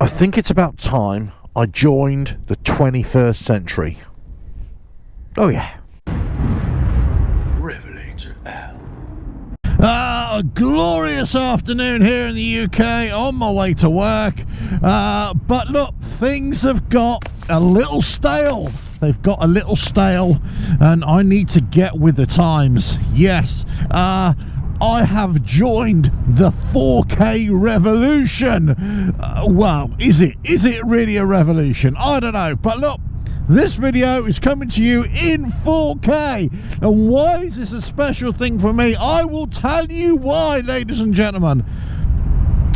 I think it's about time I joined the 21st century. Oh yeah. RevelatorAlf. A glorious afternoon here in the UK, on my way to work. But look, things have got a little stale. They've got a little stale, and I need to get with the times. Yes, I have joined the 4K revolution. Well, is it really a revolution? I don't know. But look, this video is coming to you in 4K. And why is this a special thing for me? I will tell you why, ladies and gentlemen.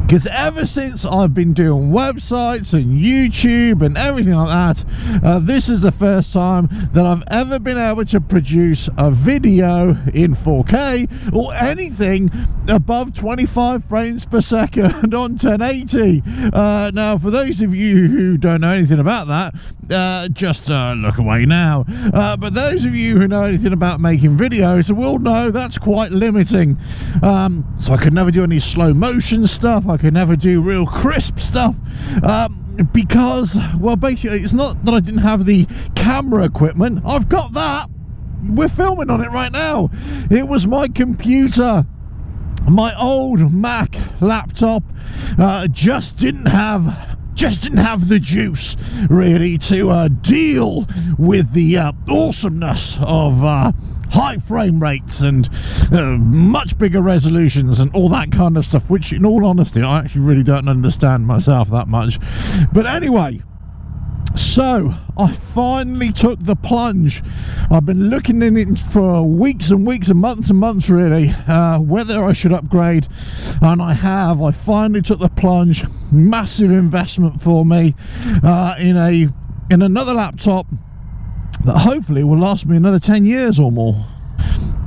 Because ever since I've been doing websites and YouTube and everything like that, this is the first time that I've ever been able to produce a video in 4K or anything above 25 frames per second on 1080. Now, for those of you who don't know anything about that, just look away now. But those of you who know anything about making videos will know that's quite limiting. So I could never do any slow motion stuff. I could never do real crisp stuff because, well, basically it's not that I didn't have the camera equipment. I've got that. We're filming on it right now. It was my computer, my old Mac laptop, just didn't have the juice really to deal with the awesomeness of high frame rates and much bigger resolutions and all that kind of stuff, which in all honesty I actually really don't understand myself that much. But anyway, so I finally took the plunge. I've been looking in it for weeks and weeks and months really, whether I should upgrade, and I have. I finally took the plunge. Massive investment for me in another laptop that hopefully will last me another 10 years or more.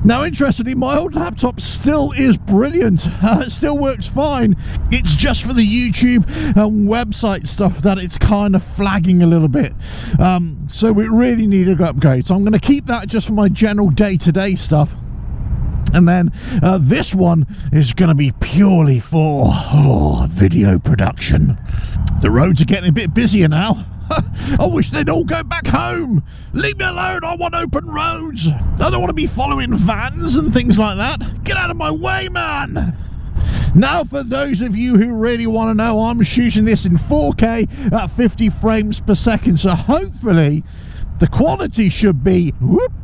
Now, interestingly, my old laptop still is brilliant. It still works fine. It's just for the YouTube and website stuff that it's kind of flagging a little bit. So we really need an upgrade. So I'm going to keep that just for my general day-to-day stuff. And then this one is going to be purely for video production. The roads are getting a bit busier now. I wish they'd all go back home. Leave me alone. I want open roads. I don't want to be following vans and things like that. Get out of my way, man. Now, for those of you who really want to know, I'm shooting this in 4K at 50 frames per second. So hopefully the quality should be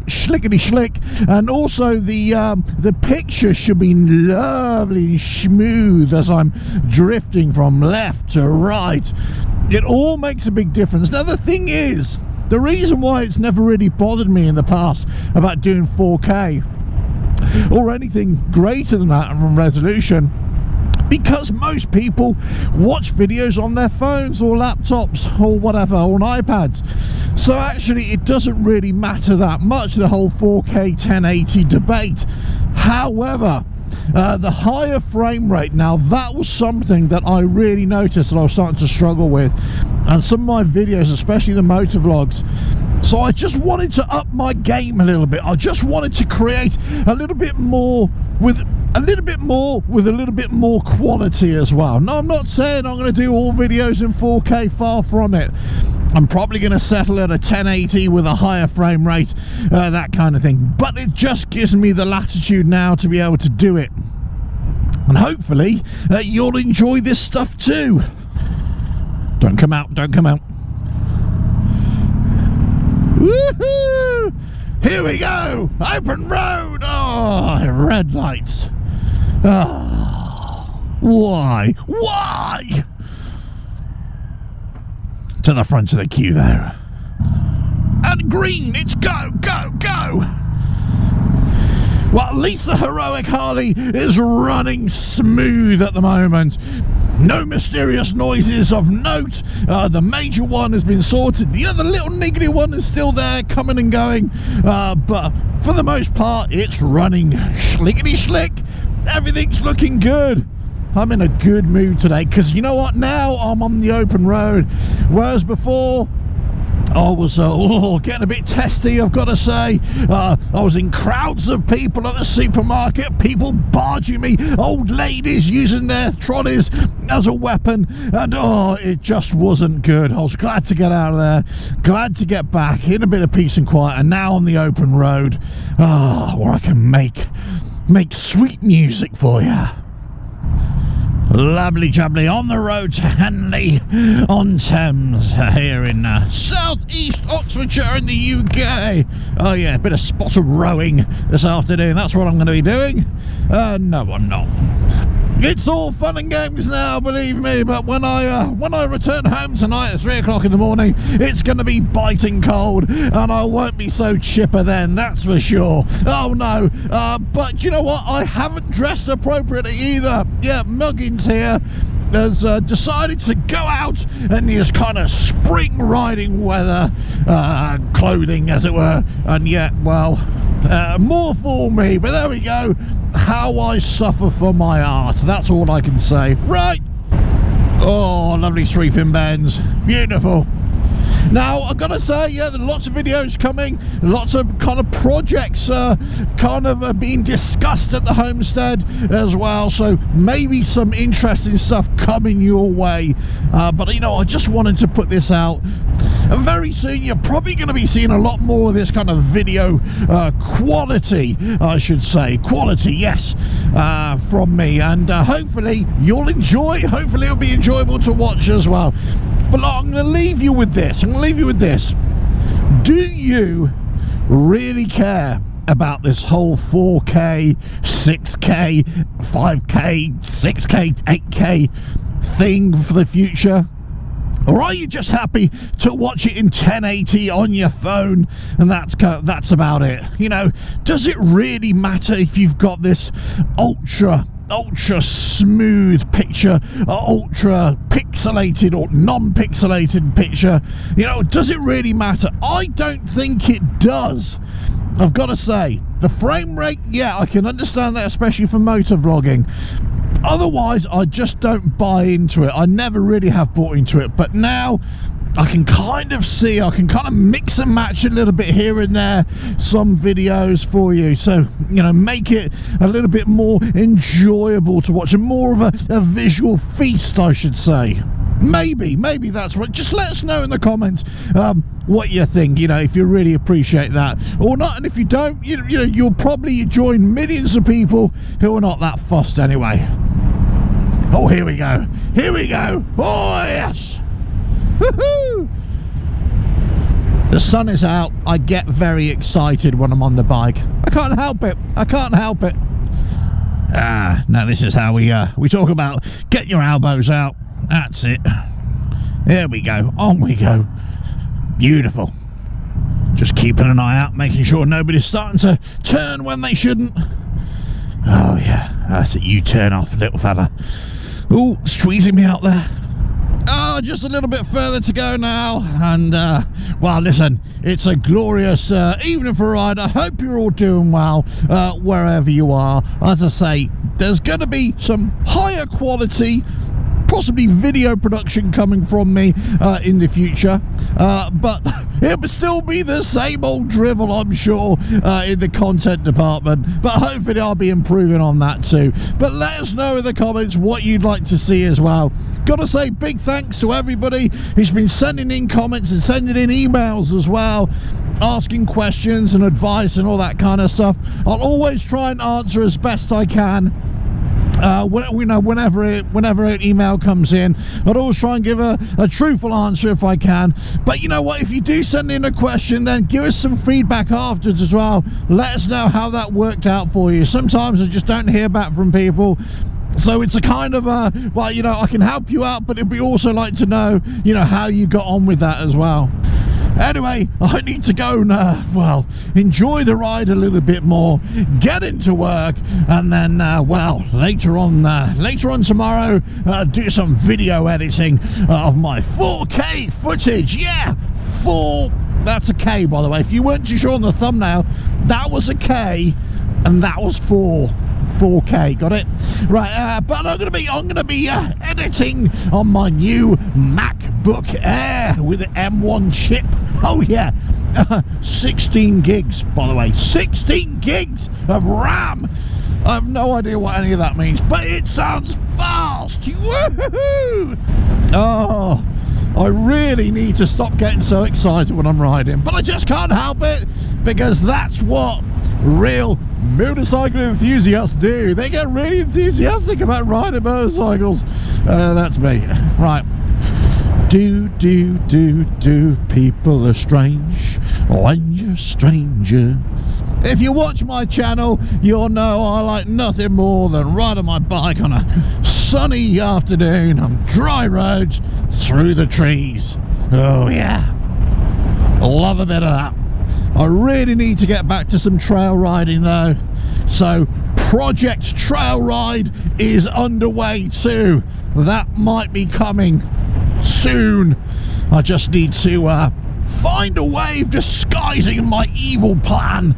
schlickety schlick, and also the picture should be lovely and smooth as I'm drifting from left to right. It all makes a big difference. Now, the thing is, the reason why it's never really bothered me in the past about doing 4K or anything greater than that in resolution, because most people watch videos on their phones or laptops or whatever, on iPads. So actually it doesn't really matter that much, the whole 4K 1080 debate. However, the higher frame rate, now that was something that I really noticed that I was starting to struggle with, and some of my videos, especially the motor vlogs. So I just wanted to up my game a little bit. I just wanted to create a little bit more with a little bit more quality as well. Now, I'm not saying I'm going to do all videos in 4K, far from it. I'm probably going to settle at a 1080 with a higher frame rate, that kind of thing. But it just gives me the latitude now to be able to do it. And hopefully you'll enjoy this stuff too. Don't come out, don't come out. Woohoo! Here we go! Open road! Oh, red lights. Oh, why? Why? To the front of the queue there. And green, it's go, go, go! Well, at least the heroic Harley is running smooth at the moment. No mysterious noises of note. The major one has been sorted. The other little niggly one is still there, coming and going. But for the most part, it's running schlickety schlick. Everything's looking good. I'm in a good mood today because you know what? Now I'm on the open road, whereas before I was getting a bit testy, I've got to say. I was in crowds of people at the supermarket, people barging me, old ladies using their trolleys as a weapon, and it just wasn't good. I was glad to get out of there, glad to get back in a bit of peace and quiet, and now on the open road, where I can make sweet music for you. Lovely jubbly on the road to Henley on Thames here in southeast Oxfordshire in the UK. Oh yeah, a bit of spot of rowing this afternoon. That's what I'm going to be doing. No, I'm not. It's all fun and games now, believe me, but when I return home tonight at 3 o'clock in the morning, it's going to be biting cold, and I won't be so chipper then, that's for sure. Oh no, but you know what? I haven't dressed appropriately either. Yeah, Muggins here has decided to go out in his kind of spring riding weather clothing, as it were, and yet, well, more for me, but there we go. How I suffer for my art, that's all I can say. Right. Oh, lovely sweeping bends, beautiful. Now I've got to say, yeah, there's lots of videos coming, lots of kind of projects being discussed at the homestead as well, so maybe some interesting stuff coming your way, but you know, I just wanted to put this out. And very soon you're probably going to be seeing a lot more of this kind of video quality, I should say, quality, yes, from me, and hopefully you'll enjoy, hopefully it'll be enjoyable to watch as well. But I'm going to leave you with this. Do you really care about this whole 4K, 6K, 5K, 6K, 8K thing for the future? Or are you just happy to watch it in 1080 on your phone and that's about it? You know, does it really matter if you've got this ultra smooth picture, ultra pixelated or non-pixelated picture? You know, does it really matter? I don't think it does. I've got to say, the frame rate, yeah, I can understand that, especially for motor vlogging. Otherwise, I just don't buy into it. I never really have bought into it, but now I can kind of see, I can kind of mix and match a little bit here and there, some videos for you, so, you know, make it a little bit more enjoyable to watch, and more of a visual feast, I should say. Maybe that's what. Just let us know in the comments what you think, you know, if you really appreciate that or not, and if you don't, you know, you'll probably join millions of people who are not that fussed anyway. Oh, here we go, oh yes. Woohoo! The sun is out. I get very excited when I'm on the bike. I can't help it. Now this is how we talk about get your elbows out. That's it. There we go. On we go. Beautiful. Just keeping an eye out, making sure nobody's starting to turn when they shouldn't. Oh yeah, that's it. You turn off, little fella. Ooh, squeezing me out there. Oh, just a little bit further to go now, and well, listen, it's a glorious evening for a ride. I hope you're all doing well wherever you are. As I say, there's going to be some higher quality, possibly video production coming from me in the future, but it would still be the same old drivel, I'm sure, in the content department, but hopefully I'll be improving on that too. But let us know in the comments what you'd like to see as well. Gotta say big thanks to everybody who's been sending in comments and sending in emails as well, asking questions and advice and all that kind of stuff. I'll always try and answer as best I can. Whenever an email comes in, I'd always try and give a truthful answer if I can. But you know what, if you do send in a question, then give us some feedback afterwards as well. Let us know how that worked out for you. Sometimes I just don't hear back from people, so it's a kind of well, you know, I can help you out, but it'd be also like to know, you know, how you got on with that as well. Anyway, I need to go now. Well, enjoy the ride a little bit more, get into work, and then well, later on tomorrow, do some video editing of my 4K footage. Yeah, that's a K, by the way. If you weren't too sure on the thumbnail, that was a K and that was 4 4K. Got it? Right. But I'm gonna be editing on my new MacBook Air with the M1 chip. Oh yeah. 16 gigs, by the way. 16 gigs of RAM. I have no idea what any of that means, but it sounds fast. Woohoo! Oh, I really need to stop getting so excited when I'm riding, but I just can't help it, because that's what real motorcycle enthusiasts do. They get really enthusiastic about riding motorcycles. That's me. Right. Do, people are strange when you're a stranger. If you watch my channel, you'll know I like nothing more than riding my bike on a sunny afternoon on dry roads through the trees. Oh yeah, I love a bit of that. I really need to get back to some trail riding though, so Project Trail Ride is underway too. That might be coming soon. I just need to find a way of disguising my evil plan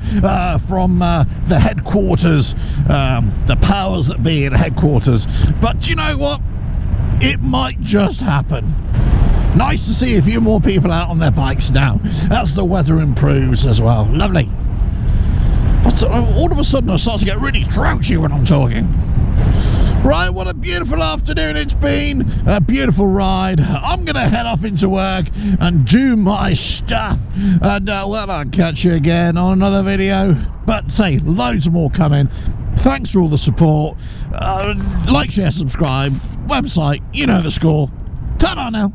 from the headquarters, the powers that be at headquarters. But you know what? It might just happen. Nice to see a few more people out on their bikes now as the weather improves as well. Lovely. All of a sudden I start to get really grouchy when I'm talking. Right, what a beautiful afternoon it's been. A beautiful ride. I'm going to head off into work and do my stuff. And, well, I'll catch you again on another video. But, say, loads more coming. Thanks for all the support. Like, share, subscribe. Website, you know the score. Ta-da now.